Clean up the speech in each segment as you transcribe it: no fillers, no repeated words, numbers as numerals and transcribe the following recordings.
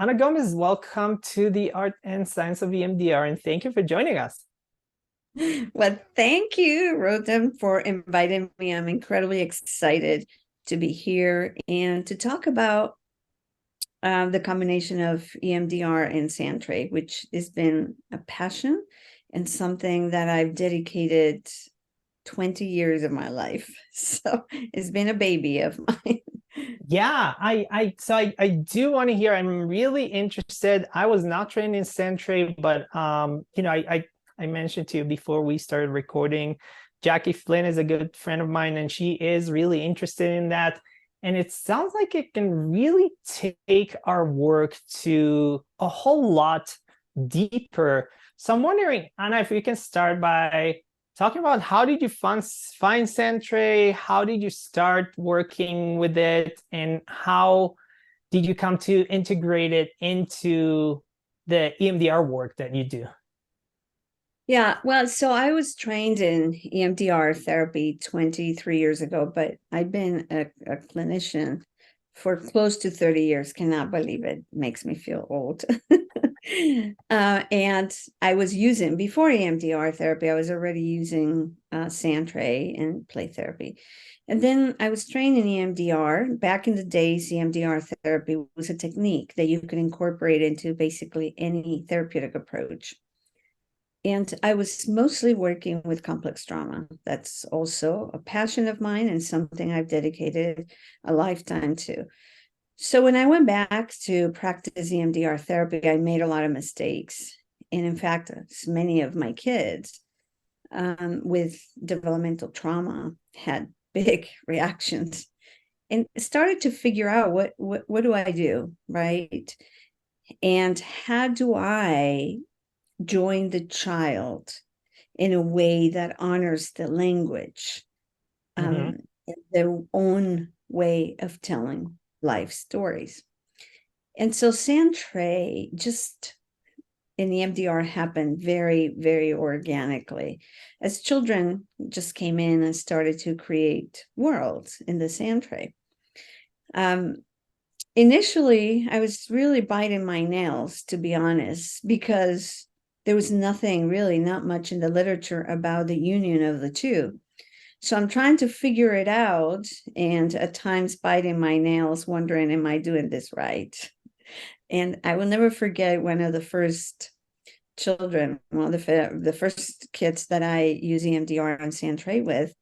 Ana Gómez, welcome to the Art and Science of EMDR, and thank you for joining us. Well, thank you, Rotem, for inviting me. I'm incredibly excited to be here and to talk about the combination of EMDR and Sandtray, which has been a passion and something that I've dedicated 20 years of my life. So it's been a baby of mine. Yeah, I do want to hear. I'm really interested. I was not trained in Sandtray, but I mentioned to you before we started recording, Jackie Flynn is a good friend of mine, and she is really interested in that. And it sounds like it can really take our work to a whole lot deeper. So I'm wondering, Ana, if we can start by talking about how did you find Sandtray? How did you start working with it? And how did you come to integrate it into the EMDR work that you do? Yeah, well, so I was trained in EMDR therapy 23 years ago, but I've been a clinician for close to 30 years. Cannot believe it. Makes me feel old. And I was using, before EMDR therapy, I was already using Sandtray and play therapy. And then I was trained in EMDR. Back in the days, EMDR therapy was a technique that you could incorporate into basically any therapeutic approach. And I was mostly working with complex trauma. That's also a passion of mine and something I've dedicated a lifetime to. So when I went back to practice EMDR therapy, I made a lot of mistakes. And in fact, many of my kids with developmental trauma had big reactions and started to figure out what do I do, right? And how do I join the child in a way that honors the language, Mm-hmm. their own way of telling life stories. And so Sandtray just in the EMDR happened very, very organically as children just came in and started to create worlds in the Sandtray. Initially, I was really biting my nails, to be honest, because there was nothing really, not much in the literature about the union of the two. So I'm trying to figure it out and at times biting my nails, wondering, am I doing this right? And I will never forget one of the first children, one of the first kids that I use EMDR on Sandtray with.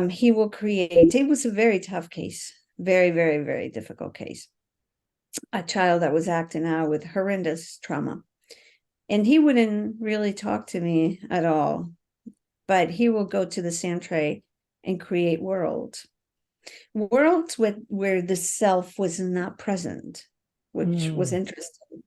He will create, it was a very tough case, very, very, very difficult case. A child that was acting out with horrendous trauma. And he wouldn't really talk to me at all, but he will go to the Sandtray and create worlds where the self was not present, which was interesting.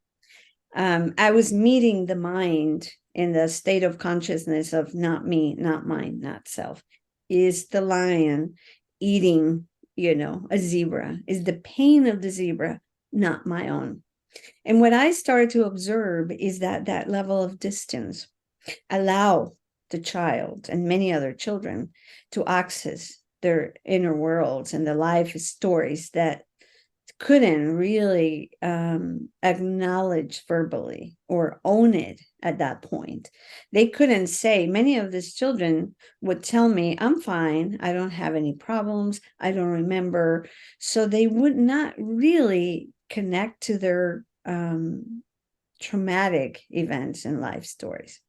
I was meeting the mind in the state of consciousness of not me, not mine, not self. Is the lion eating, a zebra? Is the pain of the zebra not my own? And what I started to observe is that level of distance allow the child and many other children to access their inner worlds and the life stories that couldn't really acknowledge verbally or own it at that point. They couldn't say, many of these children would tell me, I'm fine, I don't have any problems, I don't remember. So they would not really connect to their traumatic events and life stories.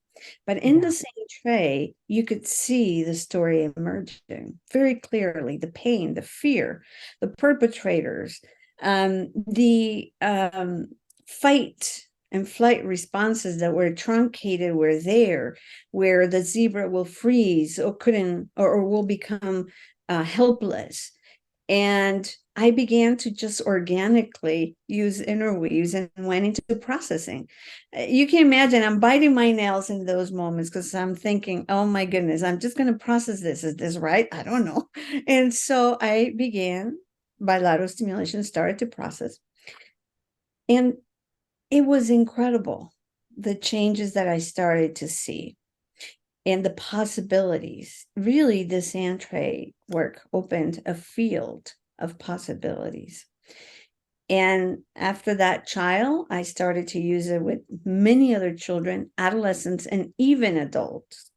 But in the same tray, you could see the story emerging very clearly, the pain, the fear, the perpetrators, the fight and flight responses that were truncated were there, where the zebra will freeze or couldn't or will become helpless. And I began to just organically use interweaves and went into processing. You can imagine I'm biting my nails in those moments because I'm thinking, oh my goodness, I'm just going to process this. Is this right? I don't know. And so I began bilateral stimulation, started to process. And it was incredible, the changes that I started to see and the possibilities. Really, the Sandtray work opened a field of possibilities. And after that child, I started to use it with many other children, adolescents, and even adults.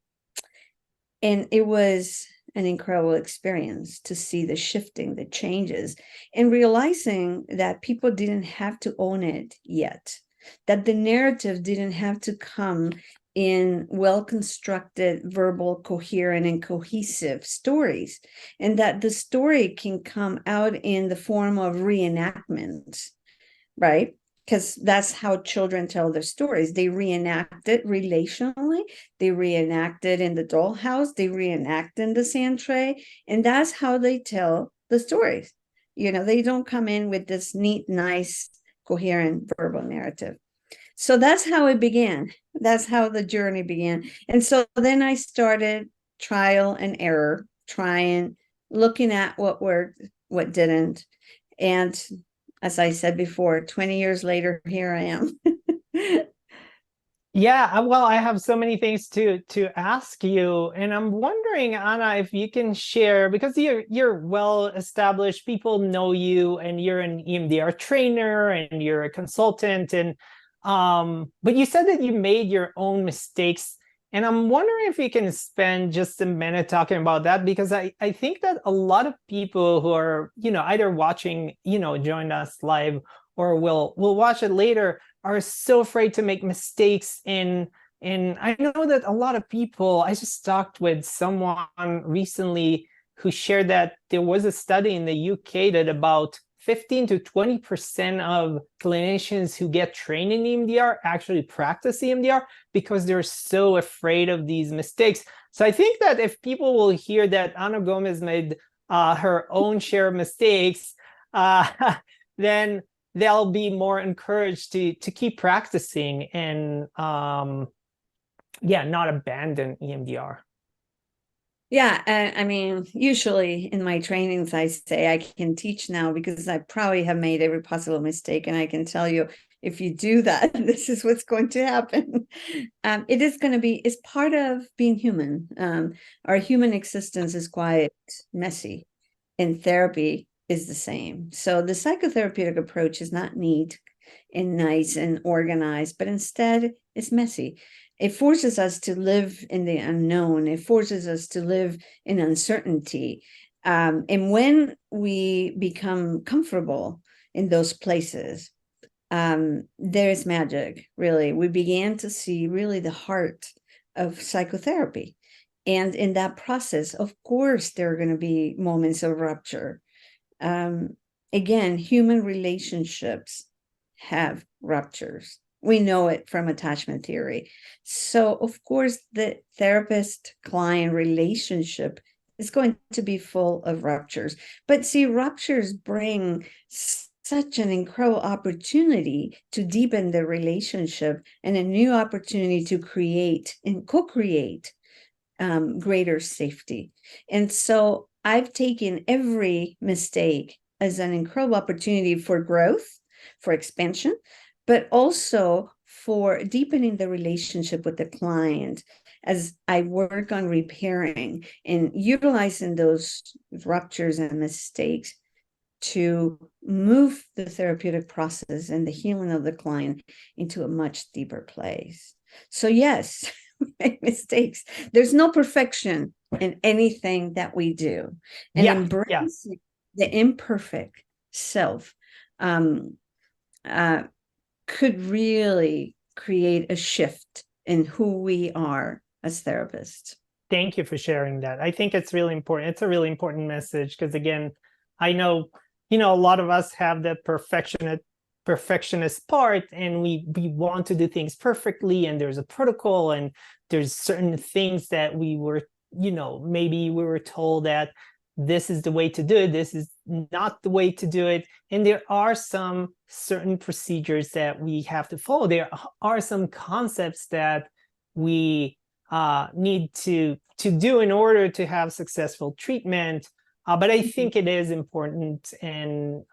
And it was an incredible experience to see the shifting, the changes, and realizing that people didn't have to own it yet, that the narrative didn't have to come in well-constructed, verbal, coherent, and cohesive stories, and that the story can come out in the form of reenactment, right? Because that's how children tell their stories. They reenact it relationally, they reenact it in the dollhouse, they reenact in the Sandtray, and that's how they tell the stories. You know, they don't come in with this neat, nice, coherent verbal narrative. So that's how it began. That's how the journey began. And so then I started trial and error, trying, looking at what worked, what didn't. And as I said before, 20 years later, here I am. Yeah, well, I have so many things to ask you, and I'm wondering, Ana, if you can share, because you're well established, people know you, and you're an EMDR trainer, and you're a consultant, and but you said that you made your own mistakes, and I'm wondering if you can spend just a minute talking about that, because I think that a lot of people who are, either watching, join us live, or will watch it later, are so afraid to make mistakes. And I know that a lot of people, I just talked with someone recently who shared that there was a study in the UK that about 15 to 20% of clinicians who get trained in EMDR actually practice EMDR because they're so afraid of these mistakes. So I think that if people will hear that Ana Gómez made her own share of mistakes, then they'll be more encouraged to keep practicing and not abandon EMDR. Yeah, I mean, usually in my trainings, I say I can teach now because I probably have made every possible mistake. And I can tell you, if you do that, this is what's going to happen. It is going to be, it's part of being human. Our human existence is quite messy, and therapy is the same. So the psychotherapeutic approach is not neat and nice and organized, but instead it's messy. It forces us to live in the unknown. It forces us to live in uncertainty. And when we become comfortable in those places, there's magic, really. We began to see really the heart of psychotherapy. And in that process, of course, there are going to be moments of rupture. Again, human relationships have ruptures. We know it from attachment theory. So, of course, the therapist-client relationship is going to be full of ruptures. But see, ruptures bring such an incredible opportunity to deepen the relationship and a new opportunity to create and co-create greater safety. And so I've taken every mistake as an incredible opportunity for growth, for expansion, but also for deepening the relationship with the client as I work on repairing and utilizing those ruptures and mistakes to move the therapeutic process and the healing of the client into a much deeper place. So yes, we make mistakes. There's no perfection in anything that we do. And embracing the imperfect self could really create a shift in who we are as therapists. Thank you for sharing that. I think it's really important. It's a really important message because, again, I know, a lot of us have the perfectionist part, and we want to do things perfectly, and there's a protocol, and there's certain things that we were, maybe we were told that this is the way to do it, this is not the way to do it, and there are some certain procedures that we have to follow. There are some concepts that we need to do in order to have successful treatment. But I think it is important and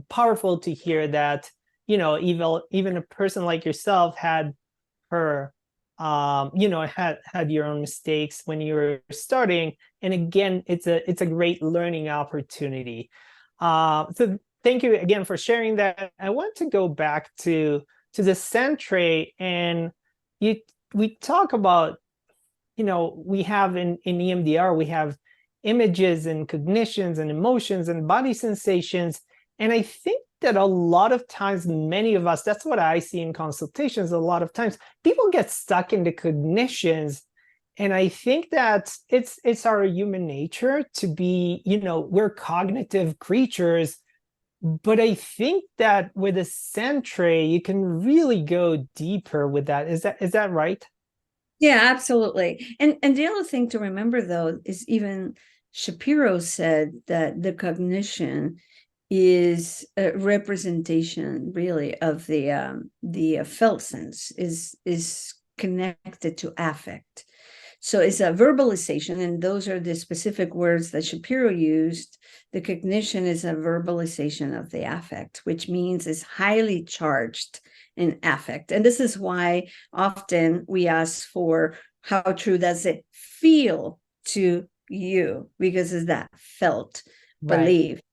powerful to hear that, even a person like yourself had her, had your own mistakes when you were starting. And again, it's a great learning opportunity. So thank you again for sharing that. I want to go back to the Sandtray, and we talk about, we have in EMDR, we have images and cognitions and emotions and body sensations. And I think that a lot of times, many of us, that's what I see in consultations, a lot of times people get stuck in the cognitions. And I think that it's our human nature to be, we're cognitive creatures. But I think that with a Sandtray, you can really go deeper with that. Is that right? Yeah, absolutely. And the other thing to remember, though, is even Shapiro said that the cognition is a representation, really, of the felt sense is connected to affect. So it's a verbalization, and those are the specific words that Shapiro used. The cognition is a verbalization of the affect, which means it's highly charged in affect. And this is why often we ask for how true does it feel to you, because it's that felt, believe. Right.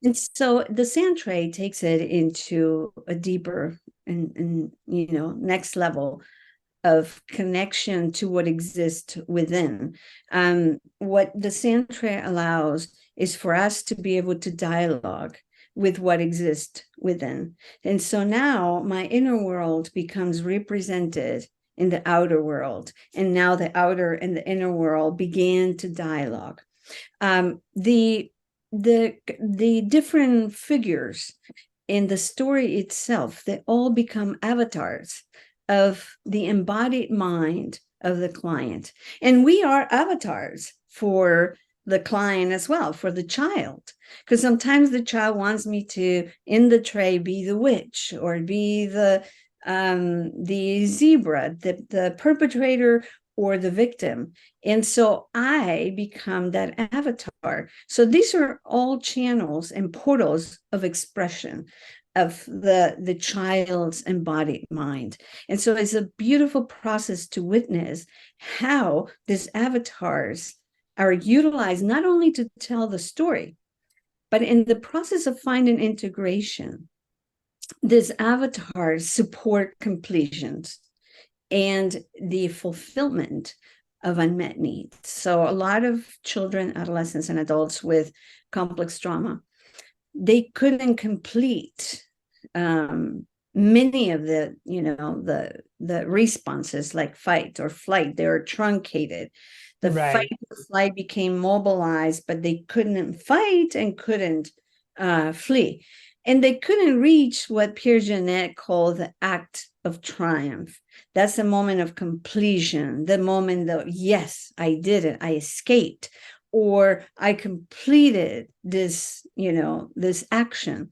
And so the Sandtray takes it into a deeper and next level of connection to what exists within. What the Sandtray allows is for us to be able to dialogue with what exists within. And so now my inner world becomes represented in the outer world. And now the outer and the inner world began to dialogue. The different figures in the story itself, they all become avatars of the embodied mind of the client. And we are avatars for the client as well, for the child. Because sometimes the child wants me to, in the tray, be the witch or be the zebra, the perpetrator or the victim. And so I become that avatar. So these are all channels and portals of expression of the child's embodied mind. And so it's a beautiful process to witness how these avatars are utilized not only to tell the story, but in the process of finding integration, these avatars support completions and the fulfillment of unmet needs. So a lot of children, adolescents, and adults with complex trauma, they couldn't complete many of the responses, like fight or flight. They were truncated. The Right. fight or flight became mobilized, but they couldn't fight and couldn't flee. And they couldn't reach what Pierre Janet called the act of triumph. That's the moment of completion, the moment that, yes, I did it, I escaped, or I completed this, this action.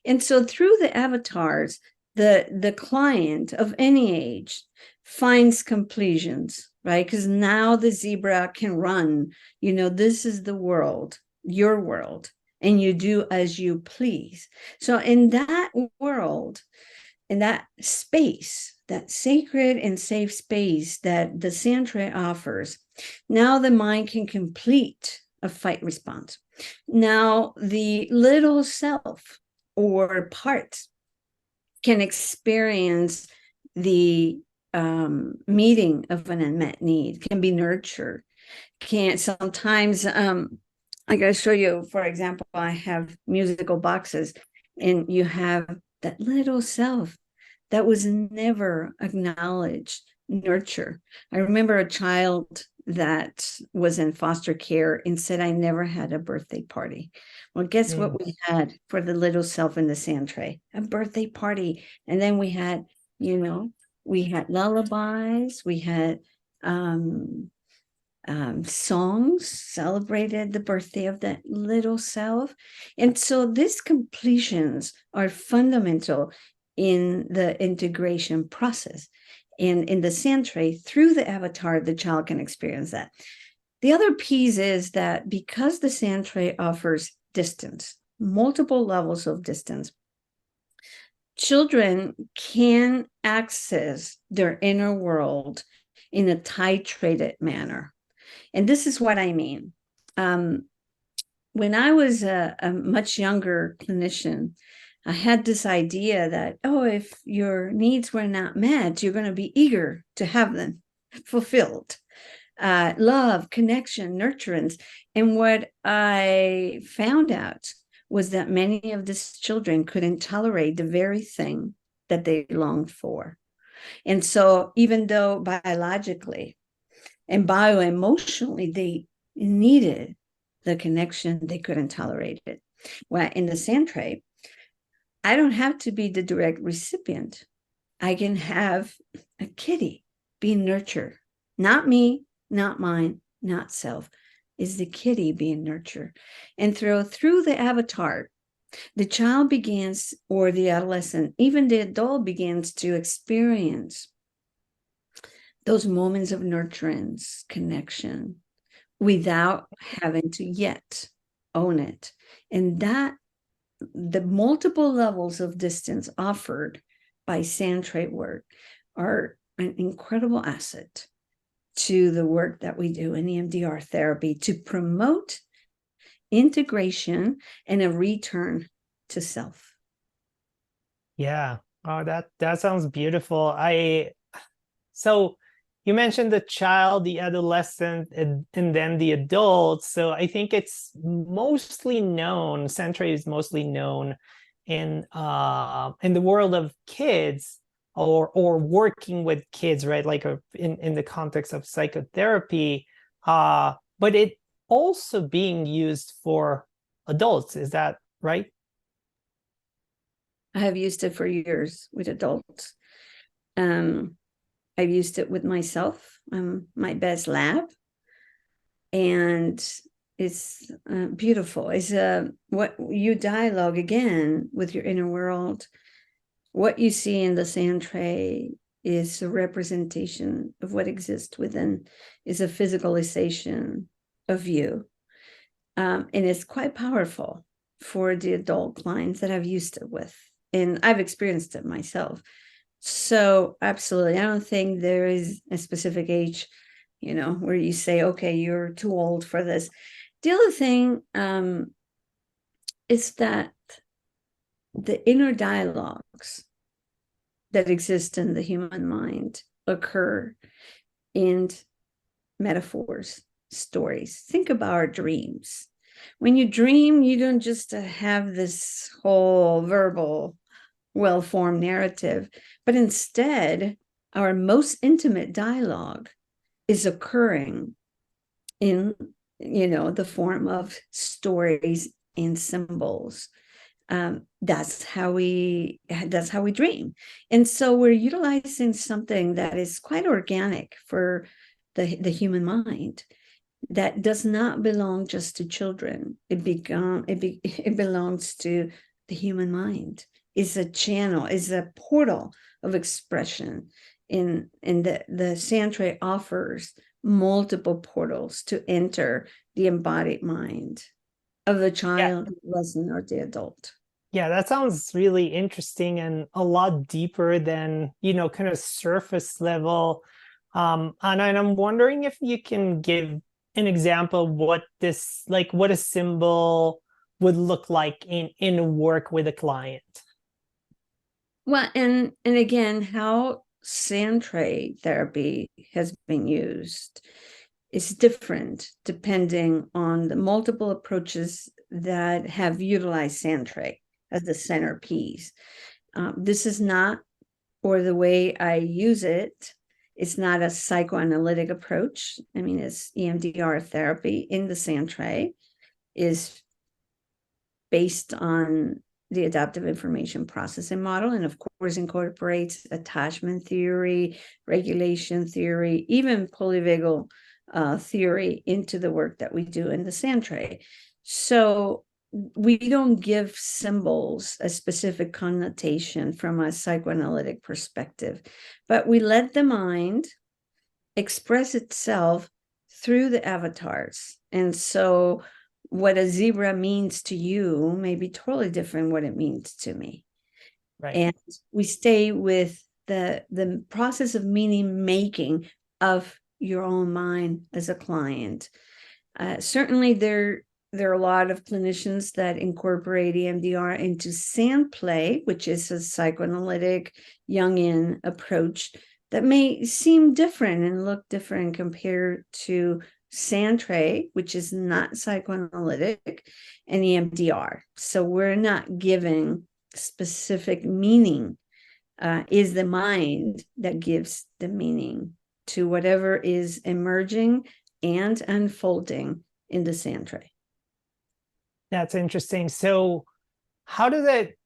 And so through the avatars, the client of any age finds completions, right? Because now the zebra can run, this is the world, your world, and you do as you please. So in that world, in that space, that sacred and safe space that the Sandtray offers, now the mind can complete a fight response. Now the little self or parts can experience the meeting of an unmet need, can be nurtured, can sometimes, I gotta show you, for example, I have musical boxes, and you have that little self that was never acknowledged, nurture. I remember a child that was in foster care and said, I never had a birthday party. Well, guess what we had for the little self in the Sandtray? A birthday party. And then we had, we had lullabies, we had songs, celebrated the birthday of that little self. And so these completions are fundamental in the integration process. And in the Sandtray, through the avatar, the child can experience that. The other piece is that because the Sandtray offers distance, multiple levels of distance, children can access their inner world in a titrated manner. And this is what I mean. when I was a much younger clinician, I had this idea that, oh, if your needs were not met, you're going to be eager to have them fulfilled. Love, connection, nurturance. And what I found out was that many of these children couldn't tolerate the very thing that they longed for. And so even though biologically and bioemotionally they needed the connection, they couldn't tolerate it. Well, in the Sandtray, I don't have to be the direct recipient. I can have a kitty being nurtured, not me, not mine, not self. Is the kitty being nurtured? And through the avatar, the child begins, or the adolescent, even the adult begins to experience those moments of nurturance, connection, without having to yet own it. And that the multiple levels of distance offered by Sandtray work are an incredible asset to the work that we do in EMDR therapy to promote integration and a return to self. Yeah. Oh, that sounds beautiful. So you mentioned the child, the adolescent, and then the adult. So I think it's mostly known, Sandtray is mostly known in the world of kids or working with kids, right? Like in the context of psychotherapy. But it also being used for adults. Is that right? I have used it for years with adults. I've used it with myself. I'm my best lab. And it's beautiful. It's what you dialogue again with your inner world. What you see in the Sandtray is a representation of what exists within, is a physicalization of you. And it's quite powerful for the adult clients that I've used it with. And I've experienced it myself. So absolutely, I don't think there is a specific age, where you say, okay, you're too old for this. The other thing is that the inner dialogues that exist in the human mind occur in metaphors, stories. Think about our dreams. When you dream, you don't just have this whole verbal, well-formed narrative, but instead, our most intimate dialogue is occurring in, the form of stories and symbols. That's how we dream. And so we're utilizing something that is quite organic for the human mind, that does not belong just to children. It belongs to the human mind. Is a channel, is a portal of expression. In the Sandtray offers multiple portals to enter the embodied mind of the child, adolescent, or the adult. Yeah, that sounds really interesting and a lot deeper than, kind of surface level. And I'm wondering if you can give an example of what a symbol would look like in work with a client. Well, and again, how Sandtray therapy has been used is different depending on the multiple approaches that have utilized Sandtray as the centerpiece. This is not, or the way I use it, it's not a psychoanalytic approach. I mean, it's EMDR therapy in the Sandtray is based on the adaptive information processing model, and of course incorporates attachment theory, regulation theory, even polyvagal theory into the work that we do in the Sandtray. So we don't give symbols a specific connotation from a psychoanalytic perspective, but we let the mind express itself through the avatars. And so what a zebra means to you may be totally different what it means to me. Right. And we stay with the process of meaning making of your own mind as a client. Certainly there there are a lot of clinicians that incorporate EMDR into Sandtray, which is a psychoanalytic Jungian approach that may seem different and look different compared to Sandtray, which is not psychoanalytic, and EMDR. So we're not giving specific meaning. Is the mind that gives the meaning to whatever is emerging and unfolding in the Sandtray. That's interesting. So how does it,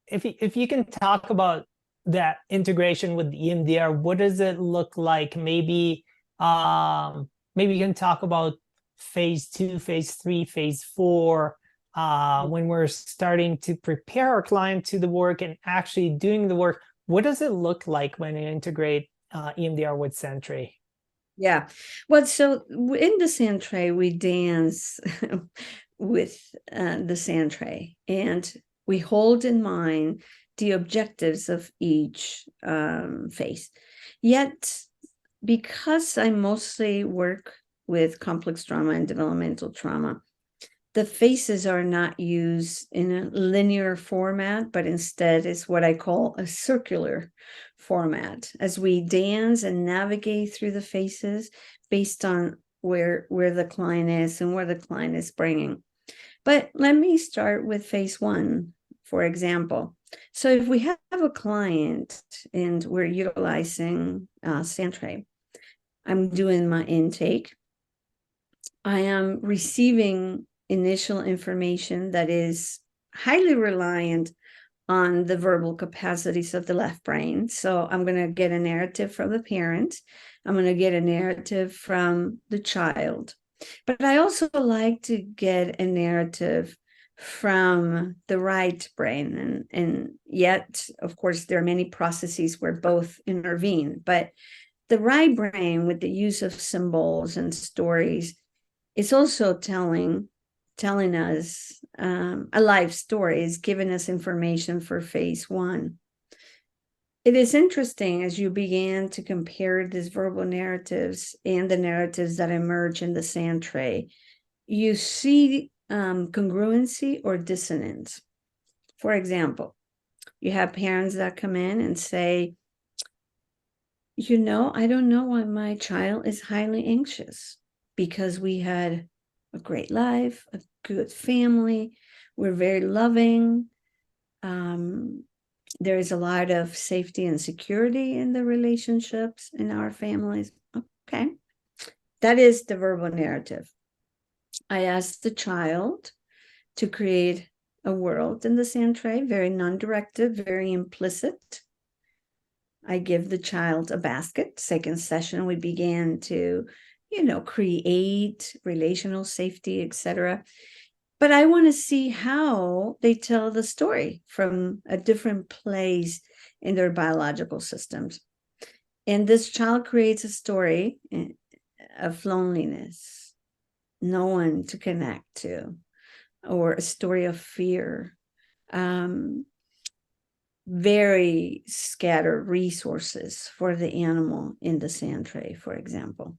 if you can talk about that integration with the EMDR, what does it look like? Maybe maybe you can talk about phase 2, phase 3, phase 4, when we're starting to prepare our client to the work and actually doing the work. What does it look like when you integrate EMDR with Sandtray? Yeah, well, so in the Sandtray, we dance with the Sandtray, and we hold in mind the objectives of each phase. Yet, because I mostly work with complex trauma and developmental trauma, the phases are not used in a linear format, but instead is what I call a circular format, as we dance and navigate through the phases based on where the client is and where the client is bringing. But let me start with phase 1, for example. So if we have a client and we're utilizing Sandtray, I'm doing my intake. I am receiving initial information that is highly reliant on the verbal capacities of the left brain. So I'm going to get a narrative from the parent. I'm going to get a narrative from the child. But I also like to get a narrative from the right brain. And yet, of course, there are many processes where both intervene. But the right brain, with the use of symbols and stories, is also telling us a life story, is giving us information for phase 1. It is interesting as you began to compare these verbal narratives and the narratives that emerge in the Sandtray, you see congruency or dissonance. For example, you have parents that come in and say, you know, I don't know why my child is highly anxious, because we had a great life, a good family, we're very loving. There is a lot of safety and security in the relationships in our families. Okay, that is the verbal narrative. I asked the child to create a world in the Sandtray, very non-directive, very implicit. I give the child a basket. Second session, we began to create relational safety, etc. But I want to see how they tell the story from a different place in their biological systems. And this child creates a story of loneliness, no one to connect to, or a story of fear, very scattered resources for the animal in the Sandtray, for example.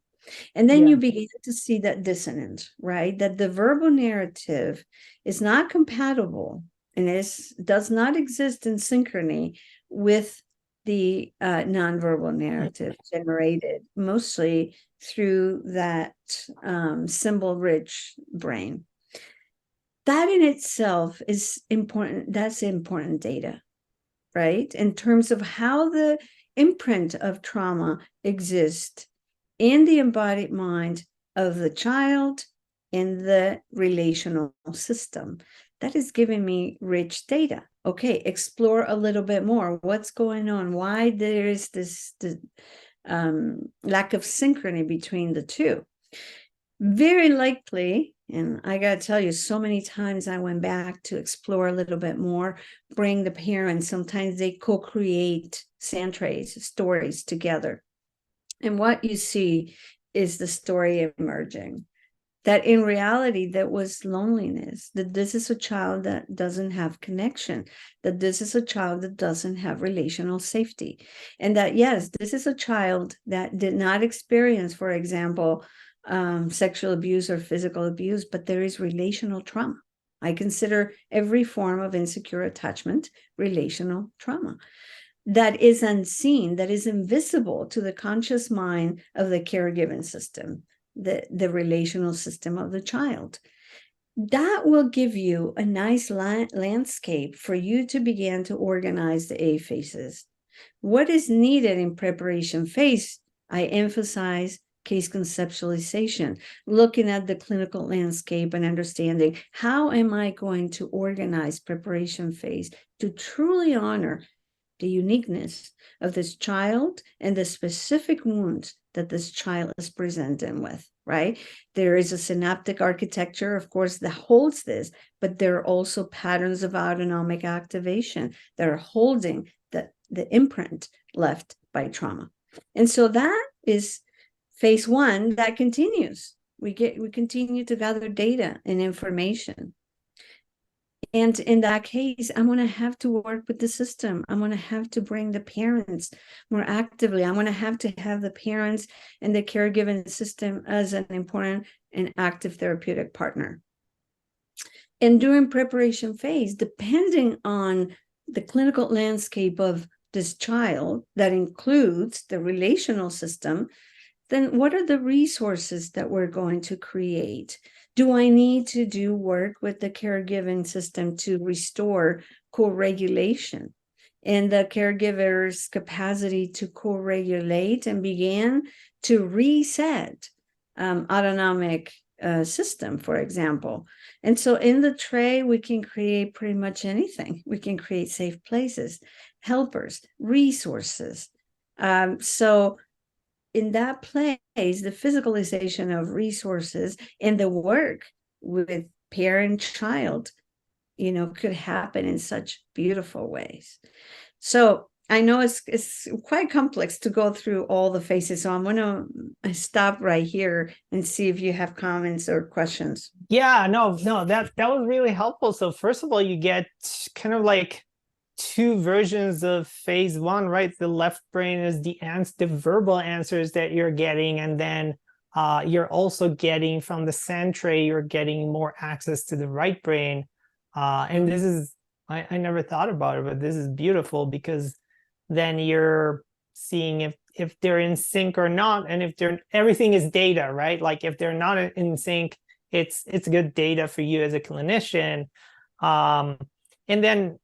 And then you begin to see that dissonance, right? That the verbal narrative is not compatible and does not exist in synchrony with the nonverbal narrative generated mostly through that symbol-rich brain. That in itself is important. That's important data, right? In terms of how the imprint of trauma exists in the embodied mind of the child in the relational system. That is giving me rich data. Okay, explore a little bit more. What's going on? Why there is this lack of synchrony between the two? Very likely, and I got to tell you, so many times I went back to explore a little bit more, bring the parents. Sometimes they co-create Sandtrays, stories together. And what you see is the story emerging, that in reality, that was loneliness, that this is a child that doesn't have connection, that this is a child that doesn't have relational safety. And that, yes, this is a child that did not experience, for example, sexual abuse or physical abuse, but there is relational trauma. I consider every form of insecure attachment relational trauma that is unseen, that is invisible to the conscious mind of the caregiving system, the relational system of the child. That will give you a nice landscape for you to begin to organize the A phases. What is needed in preparation phase? I emphasize case conceptualization, looking at the clinical landscape and understanding how am I going to organize preparation phase to truly honor the uniqueness of this child and the specific wounds that this child is presenting with, right? There is a synaptic architecture, of course, that holds this, but there are also patterns of autonomic activation that are holding the imprint left by trauma. And so that is phase one that continues. We continue to gather data and information. And in that case, I'm going to have to work with the system. I'm going to have to bring the parents more actively. I'm going to have the parents and the caregiving system as an important and active therapeutic partner. And during preparation phase, depending on the clinical landscape of this child that includes the relational system, then what are the resources that we're going to create? Do I need to do work with the caregiving system to restore co-regulation and the caregiver's capacity to co-regulate and begin to reset autonomic system, for example? And so in the tray, we can create pretty much anything. We can create safe places, helpers, resources. So in that place, the physicalization of resources and the work with parent-child, could happen in such beautiful ways. So I know it's quite complex to go through all the phases. So I'm going to stop right here and see if you have comments or questions. Yeah, no, that was really helpful. So first of all, you get kind of like two versions of phase one, right? The left brain is the verbal answers that you're getting, and then you're also getting from the Sandtray, you're getting more access to the right brain. And this is, I never thought about it, but this is beautiful because then you're seeing if they're in sync or not, and if everything is data, right? Like if they're not in sync, it's good data for you as a clinician. And then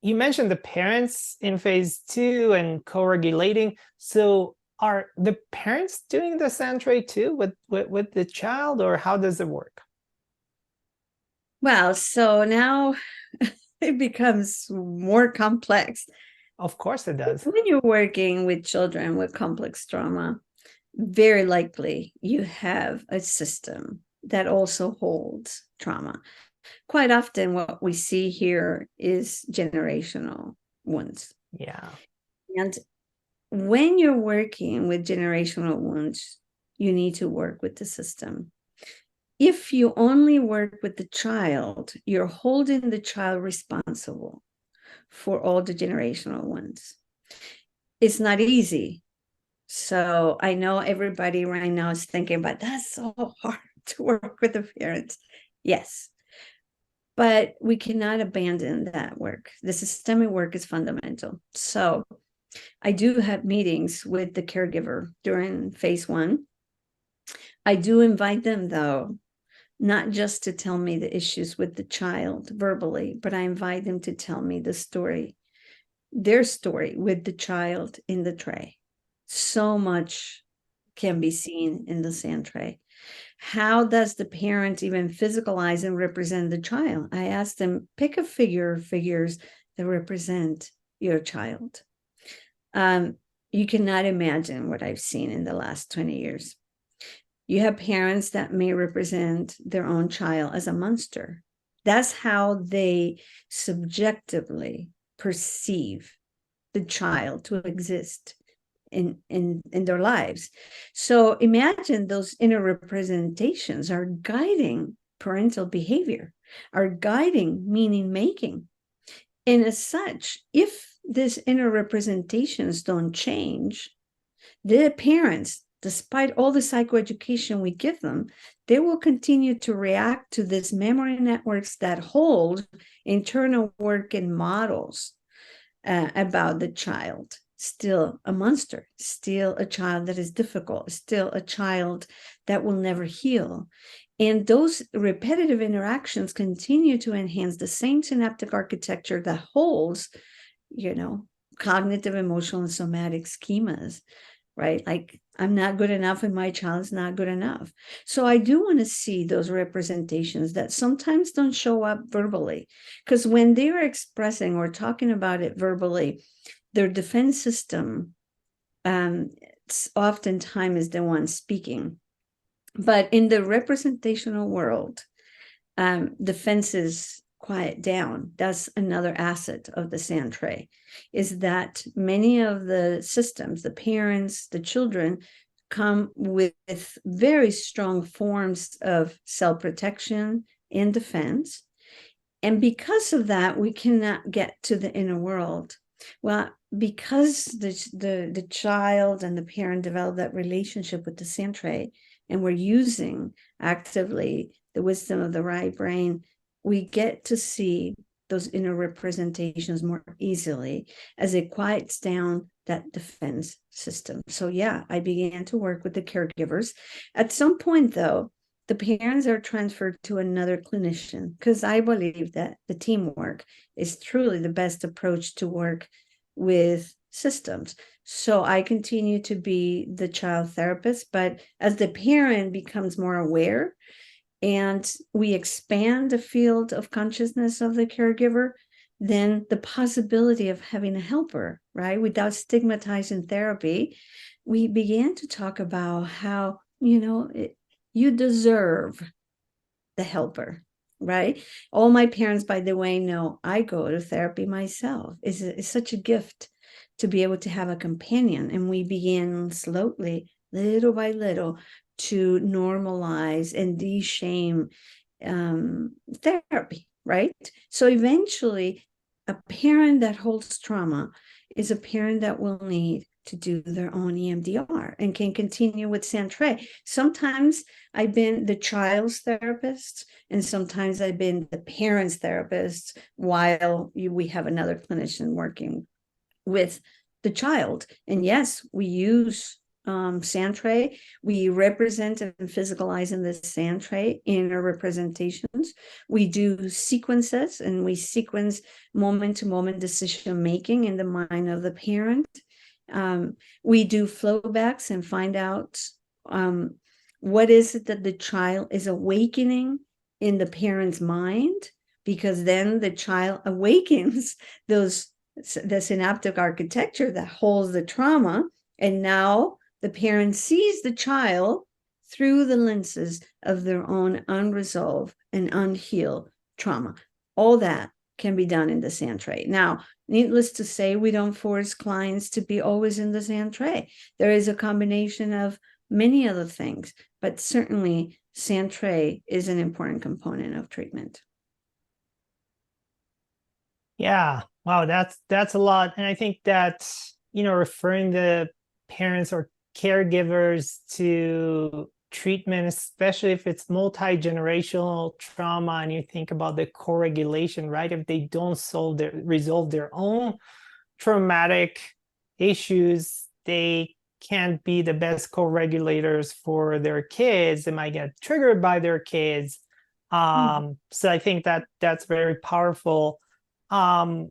you mentioned the parents in phase two and co-regulating. So are the parents doing the Sandtray too with the child, or how does it work? Well, so now it becomes more complex. Of course it does. When you're working with children with complex trauma, very likely you have a system that also holds trauma. Quite often what we see here is generational wounds. Yeah. And when you're working with generational wounds, you need to work with the system. If you only work with the child, you're holding the child responsible for all the generational wounds. It's not easy. So I know everybody right now is thinking, but that's so hard to work with the parents. Yes. But we cannot abandon that work. The systemic work is fundamental. So I do have meetings with the caregiver during phase one. I do invite them, though, not just to tell me the issues with the child verbally, but I invite them to tell me the story, their story with the child in the tray. So much can be seen in the Sandtray. How does the parent even physicalize and represent the child? I asked them, pick a figure or figures that represent your child. You cannot imagine what I've seen in the last 20 years. You have parents that may represent their own child as a monster. That's how they subjectively perceive the child to exist in their lives. So imagine those inner representations are guiding parental behavior, are guiding meaning making. And as such, if these inner representations don't change, the parents despite all the psychoeducation we give them, they will continue to react to these memory networks that hold internal work and models about the child. Still a monster, still a child that is difficult, still a child that will never heal. And those repetitive interactions continue to enhance the same synaptic architecture that holds, cognitive, emotional, and somatic schemas, right? Like, I'm not good enough and my child's not good enough. So I do want to see those representations that sometimes don't show up verbally, because when they are expressing or talking about it verbally, their defense system oftentimes is the one speaking. But in the representational world, defenses quiet down. That's another asset of the Sandtray, is that many of the systems, the parents, the children, come with very strong forms of self-protection and defense. And because of that, we cannot get to the inner world. Well, because the child and the parent develop that relationship with the Sandtray, and we're using actively the wisdom of the right brain, we get to see those inner representations more easily as it quiets down that defense system. So yeah, I began to work with the caregivers. At some point, though, the parents are transferred to another clinician, because I believe that the teamwork is truly the best approach to work with systems. So I continue to be the child therapist, but as the parent becomes more aware and we expand the field of consciousness of the caregiver, then the possibility of having a helper, right, without stigmatizing therapy, we began to talk about how, you deserve the helper, right? All my parents, by the way, know I go to therapy myself. It's such a gift to be able to have a companion. And we began slowly, little by little, to normalize and de-shame therapy, right? So eventually, a parent that holds trauma is a parent that will need to do their own EMDR and can continue with Sandtray. Sometimes I've been the child's therapist, and sometimes I've been the parent's therapist while we have another clinician working with the child. And yes, we use Sandtray. We represent and physicalize in the Sandtray inner representations. We do sequences, and we sequence moment-to-moment decision-making in the mind of the parent. We do flowbacks and find out what is it that the child is awakening in the parent's mind, because then the child awakens the synaptic architecture that holds the trauma, and now the parent sees the child through the lenses of their own unresolved and unhealed trauma. All that can be done in the Sandtray. Now, needless to say, we don't force clients to be always in the Sandtray. There is a combination of many other things, but certainly Sandtray is an important component of treatment. Yeah, wow, that's a lot. And I think that, referring the parents or caregivers to treatment, especially if it's multi-generational trauma, and you think about the co-regulation, right? If they don't resolve their own traumatic issues, they can't be the best co-regulators for their kids. They might get triggered by their kids. So I think that's very powerful. I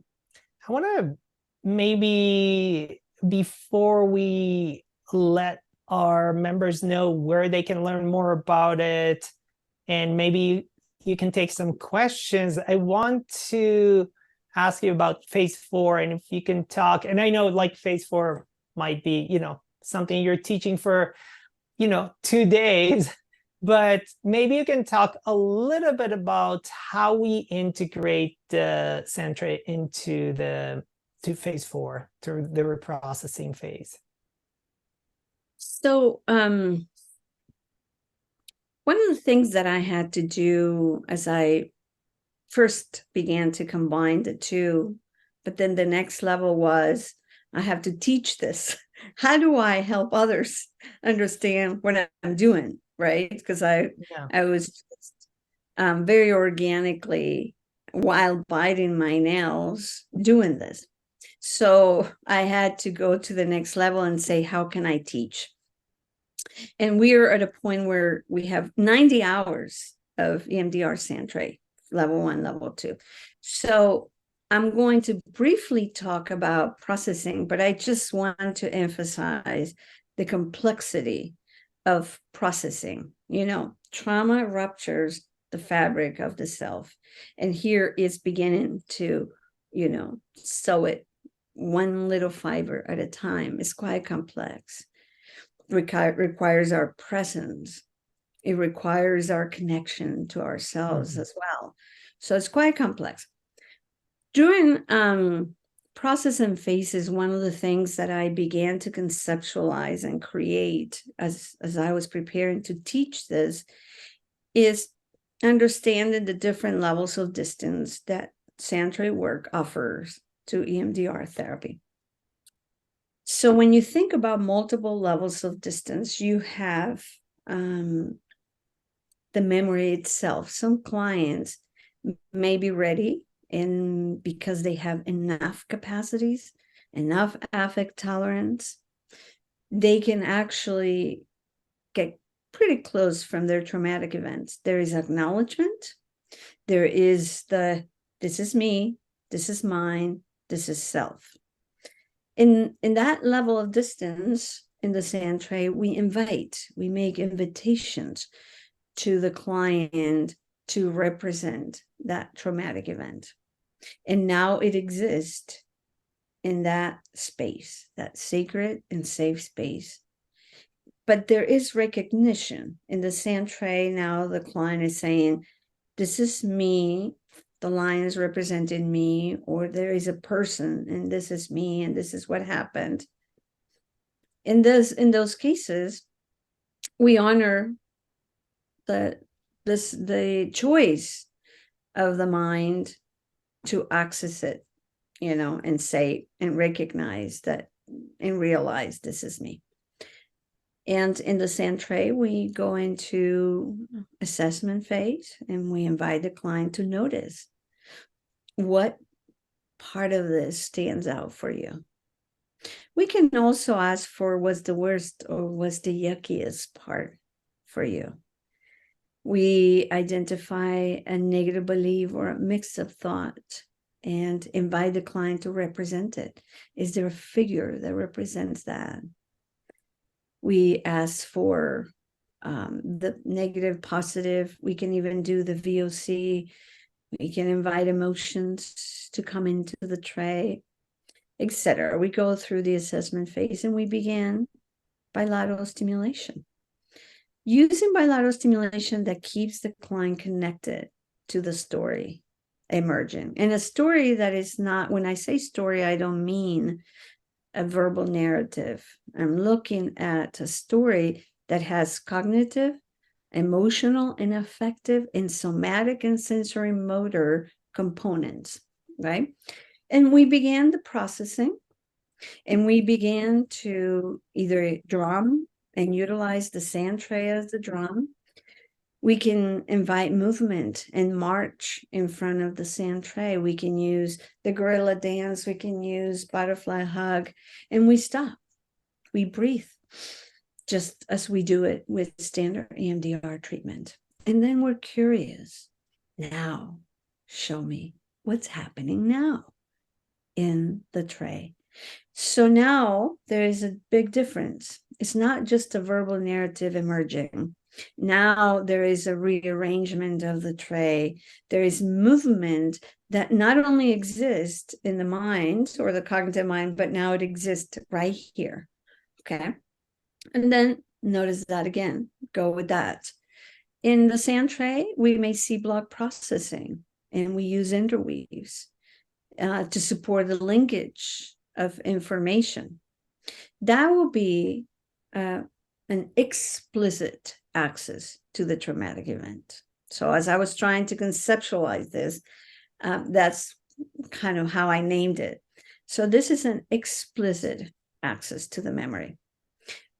want to maybe, before we let our members know where they can learn more about it, and maybe you can take some questions, I want to ask you about phase 4, and if you can talk, and I know like phase 4 might be, something you're teaching for, 2 days, but maybe you can talk a little bit about how we integrate the Sandtray to phase 4, through the reprocessing phase. So one of the things that I had to do as I first began to combine the two, but then the next level was I have to teach this how do I help others understand what I'm doing, right? Because I was just, very organically, while biting my nails, doing this. So I had to go to the next level and say, how can I teach? And we are at a point where we have 90 hours of EMDR Sandtray, level 1, level 2. So I'm going to briefly talk about processing, but I just want to emphasize the complexity of processing. You know, trauma ruptures the fabric of the self. And here it's beginning to, you know, sew it one little fiber at a time. It's quite complex. Requires our presence. It requires our connection to ourselves as well. So it's quite complex. During processing phases, one of the things that I began to conceptualize and create as I was preparing to teach this is understanding the different levels of distance that Sandtray work offers to EMDR therapy. So when you think about multiple levels of distance, you have the memory itself. Some clients may be ready, and because they have enough capacities, enough affect tolerance, they can actually get pretty close from their traumatic events. There is acknowledgement. There is this is me, this is mine, this is self. In that level of distance in the Sandtray, we make invitations to the client to represent that traumatic event. And now it exists in that space, that sacred and safe space. But there is recognition in the Sandtray. Now the client is saying, this is me, the line is representing me, or there is a person and this is me and this is what happened. In those cases, we honor the choice of the mind to access it, you know, and say and recognize that and realize this is me. And in the Sandtray, we go into assessment phase and we invite the client to notice what part of this stands out for you. We can also ask for what's the worst or what's the yuckiest part for you. We identify a negative belief or a mix-up thought and invite the client to represent it. Is there a figure that represents that? We ask for the negative, positive. We can even do the VOC. We can invite emotions to come into the tray, etc. We go through the assessment phase and we begin bilateral stimulation. Using bilateral stimulation that keeps the client connected to the story emerging. And a story that is not, when I say story, I don't mean a verbal narrative. I'm looking at a story that has cognitive, emotional, and affective, and somatic and sensory motor components, right? And we began the processing, and we began to either drum and utilize the Sandtray as the drum. We can invite movement and march in front of the Sandtray. We can use the gorilla dance. We can use butterfly hug, and we stop. We breathe, just as we do it with standard EMDR treatment. And then we're curious. Now, show me what's happening now in the tray. So now there is a big difference. It's not just a verbal narrative emerging. Now there is a rearrangement of the tray. There is movement that not only exists in the mind or the cognitive mind, but now it exists right here. Okay. And then notice that again, go with that. In the Sandtray, we may see block processing, and we use interweaves to support the linkage of information. That will be an explicit access to the traumatic event. So as I was trying to conceptualize this, that's kind of how I named it. So this is an explicit access to the memory.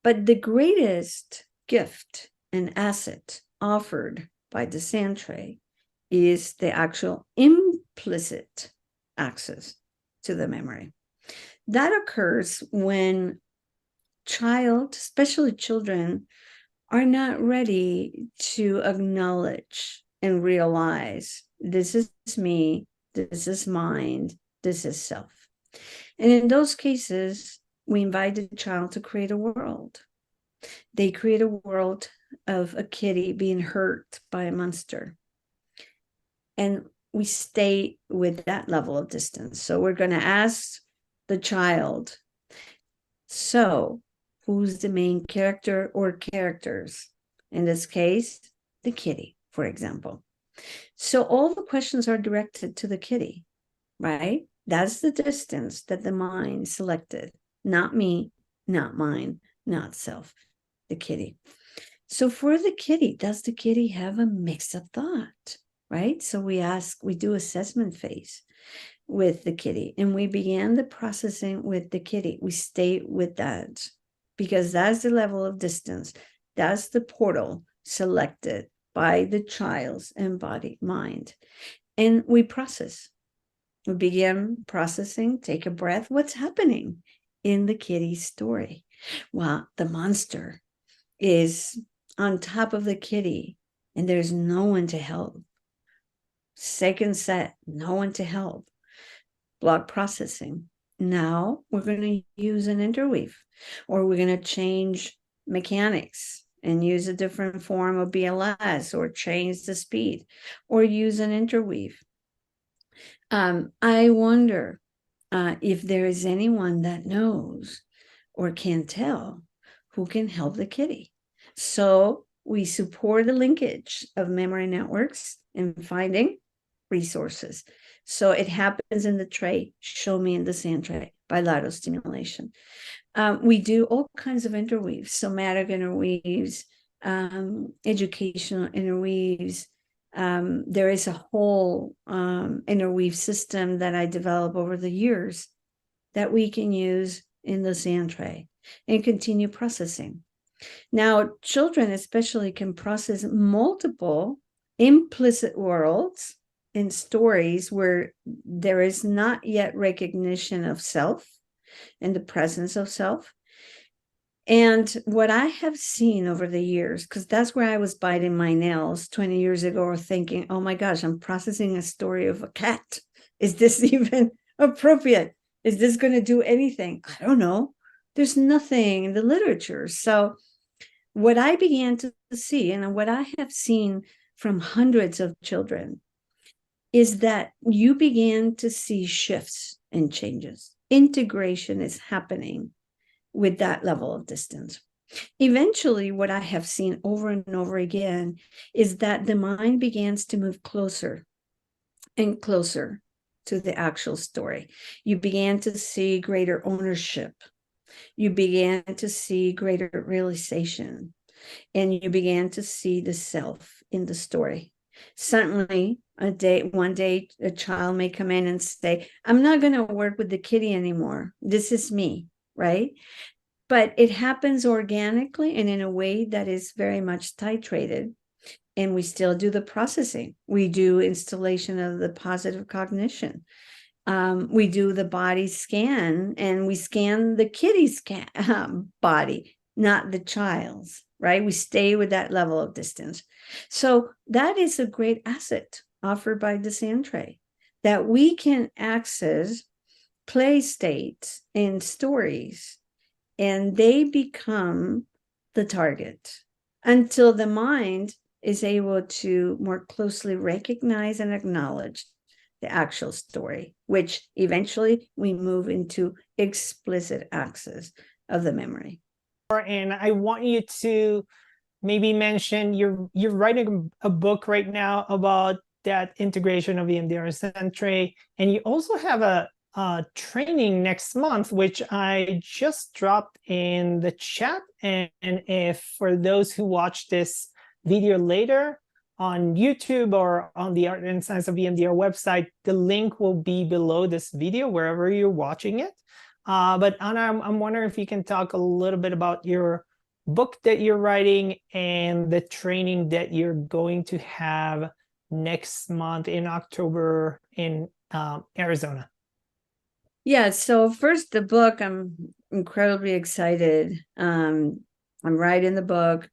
But the greatest gift and asset offered by the Sandtray is the actual implicit access to the memory. That occurs when especially children, are not ready to acknowledge and realize this is me, this is mine, this is self. And in those cases, we invite the child to create a world. They create a world of a kitty being hurt by a monster. And we stay with that level of distance. So we're going to ask the child, so who's the main character or characters? In this case, the kitty, for example. So all the questions are directed to the kitty, right? That's the distance that the mind selected. Not me, not mine, not self, the kitty. So for the kitty, does the kitty have a mix-up thought, right? So we do assessment phase with the kitty, and we began the processing with the kitty. We stay with that because that's the level of distance. That's the portal selected by the child's embodied mind. And we process. We begin processing, take a breath. What's happening in the kitty's story? Well, the monster is on top of the kitty and there's no one to help. Second set, no one to help. Block processing. Now we're going to use an interweave, or we're going to change mechanics and use a different form of BLS, or change the speed, or use an interweave. I wonder if there is anyone that knows or can tell who can help the kitty. So we support the linkage of memory networks and finding resources. So it happens in the tray, show me in the Sandtray, bilateral stimulation. We do all kinds of interweaves, somatic interweaves, educational interweaves. There is a whole interweave system that I developed over the years that we can use in the Sandtray and continue processing. Now, children especially can process multiple implicit worlds in stories where there is not yet recognition of self and the presence of self. And what I have seen over the years, because that's where I was biting my nails 20 years ago, or thinking, oh my gosh, I'm processing a story of a cat. Is this even appropriate? Is this going to do anything? I don't know. There's nothing in the literature. So what I began to see, and what I have seen from hundreds of children, is that you began to see shifts and changes. Integration is happening with that level of distance. Eventually, what I have seen over and over again is that the mind begins to move closer and closer to the actual story. You began to see greater ownership. You began to see greater realization. And you began to see the self in the story. Suddenly, one day, a child may come in and say, I'm not going to work with the kitty anymore. This is me, right? But it happens organically and in a way that is very much titrated. And we still do the processing. We do installation of the positive cognition. We do the body scan, and we scan the kitty's body, not the child's, right? We stay with that level of distance. So that is a great asset offered by the Sandtray, that we can access play states and stories, and they become the target until the mind is able to more closely recognize and acknowledge the actual story, which eventually we move into explicit access of the memory. And I want you to maybe mention you're writing a book right now about that integration of EMDR Sandtray, and you also have a training next month, which I just dropped in the chat. And if for those who watch this video later on YouTube or on the Art and Science of EMDR website, the link will be below this video, wherever you're watching it. But Ana, I'm wondering if you can talk a little bit about your book that you're writing and the training that you're going to have next month in October in Arizona. Yeah, so first the book, I'm incredibly excited. I'm writing the book.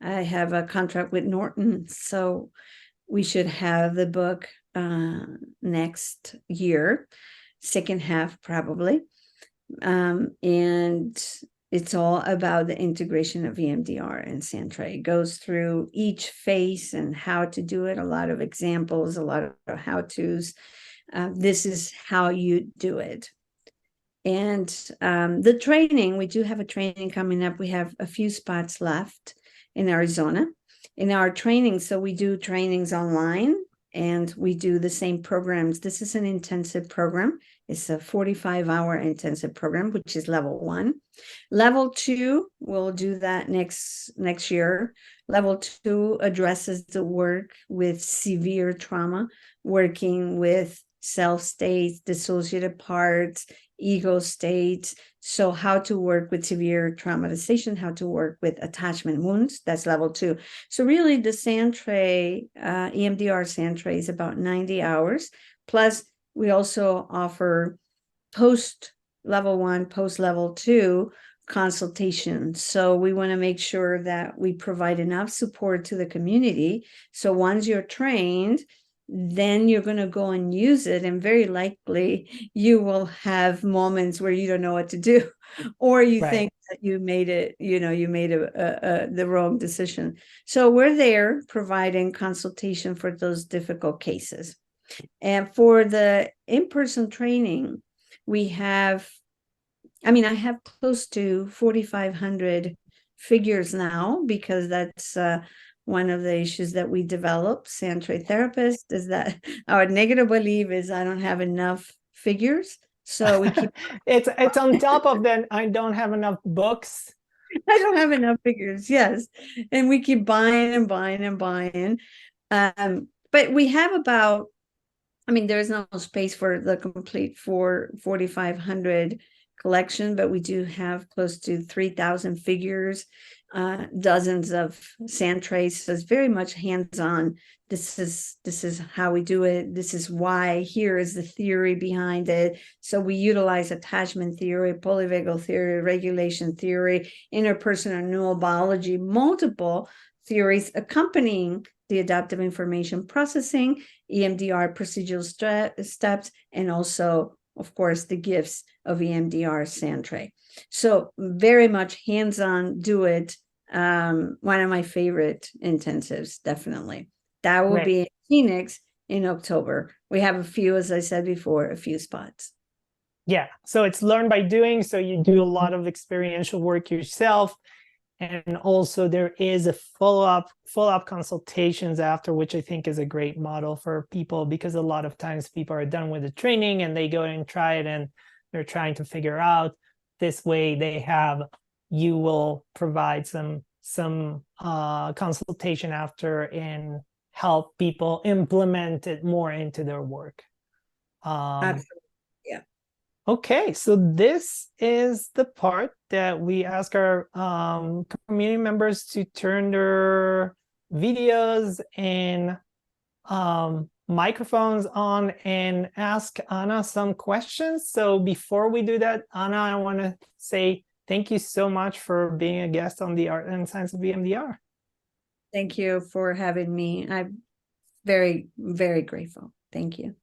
I have a contract with Norton, so we should have the book next year, second half probably. And it's all about the integration of EMDR and Sandtray. It goes through each phase and how to do it, a lot of examples, a lot of how-tos. This is how you do it. And the training, we do have a training coming up. We have a few spots left in Arizona in our training. So we do trainings online and we do the same programs. This is an intensive program. It's a 45-hour intensive program, which is level 1. Level 2, we'll do that next year. Level 2 addresses the work with severe trauma, working with self states, dissociative parts, ego states. So how to work with severe traumatization, how to work with attachment wounds, that's level 2. So really the Sandtray, EMDR Sandtray is about 90 hours. Plus we also offer post level 1, post level 2 consultation. So we want to make sure that we provide enough support to the community. So once you're trained, then you're going to go and use it, and very likely you will have moments where you don't know what to do, or you think that you made it, you made the wrong decision. So we're there providing consultation for those difficult cases. And for the in-person training, we have, I have close to 4,500 figures now, because that's one of the issues that we developed, Sandtray Therapist, is that our negative belief is I don't have enough figures. So we keep it's on top of that, I don't have enough books. I don't have enough figures, yes. And we keep buying and buying and buying. But we have about, there's no space for the complete 4,500 collection, but we do have close to 3,000 figures, dozens of Sandtrays. So it's very much hands-on. This is how we do it. This is why. Here is the theory behind it. So we utilize attachment theory, polyvagal theory, regulation theory, interpersonal neurobiology, multiple theories accompanying the adaptive information processing, EMDR procedural steps, and also, of course, the gifts of EMDR Sandtray. So very much hands-on, do it. One of my favorite intensives, definitely. That will be in Phoenix in October. We have a few, as I said before, a few spots. Yeah, so it's learn by doing. So you do a lot of experiential work yourself. And also there is a follow-up consultations after, which I think is a great model for people, because a lot of times people are done with the training and they go and try it and they're trying to figure out. This way you will provide some consultation after and help people implement it more into their work. Absolutely. Yeah. Okay, so this is the part that we ask our community members to turn their videos and microphones on and ask Ana some questions. So before we do that, Ana, I want to say thank you so much for being a guest on the Art and Science of EMDR. Thank you for having me. I'm very, very grateful. Thank you.